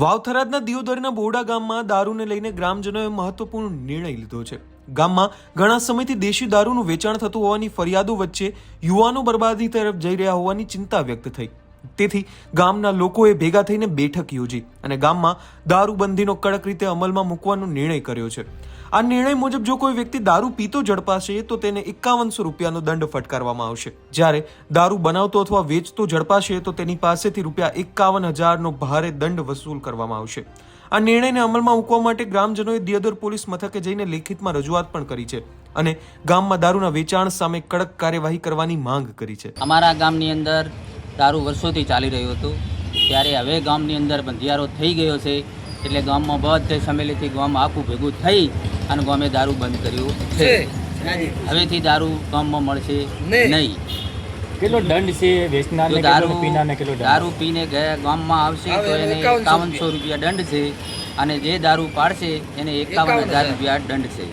વાવથરાદના દિયોદરના બોરડા ગામમાં દારૂને લઈને ગ્રામજનોએ મહત્વપૂર્ણ નિર્ણય લીધો છે। ગામમાં ઘણા સમયથી દેશી દારૂનું વેચાણ થતું હોવાની ફરિયાદો વચ્ચે યુવાનો બરબાદી તરફ જઈ રહ્યા હોવાની ચિંતા વ્યક્ત થઈ। તેથી ગામના લોકોએ ભેગા થઈને બેઠક યોજી અને ગામમાં દારૂબંધીનો કડક રીતે અમલમાં મૂકવાનો નિર્ણય કર્યો છે। આ નિર્ણય મુજબ જો કોઈ વ્યક્તિ દારૂ પીતો ઝડપાશે તો તેને 5100 રૂપિયાનો દંડ ફટકારવામાં આવશે, જ્યારે દારૂ બનાવતો અથવા વેચતો ઝડપાશે તો તેની પાસેથી ₹51,000નો ભારે દંડ વસૂલ કરવામાં આવશે। આ નિર્ણયને અમલમાં મૂકવા માટે ગ્રામજનોએ દિયોદર પોલીસ મથકે જઈને લેખિતમાં રજૂઆત પણ કરી છે અને ગામમાં દારૂના વેચાણ સામે કડક કાર્યવાહી કરવાની માંગ કરી છે। અમારા ગામની અંદર દારૂ વર્ષોથી ચાલી રહ્યું હતું, ત્યારે હવે ગામની અંદર બંધિયારો થઈ ગયો છે, એટલે ગામમાં બધે સમેલીથી ગામ આખું ભેગું થઈ અને ગામે દારૂ બંધ કર્યું છે। હવેથી દારૂ ગામમાં મળશે નહીં। કેટલો દંડ છે વેચનારને, કેટલો પીનારને કેટલો દંડ? દારૂ પીને ગયા ગામમાં આવશે તો એને 5100 રૂપિયા દંડ છે અને જે દારૂ પાડશે એને 51,000 રૂપિયા દંડ છે।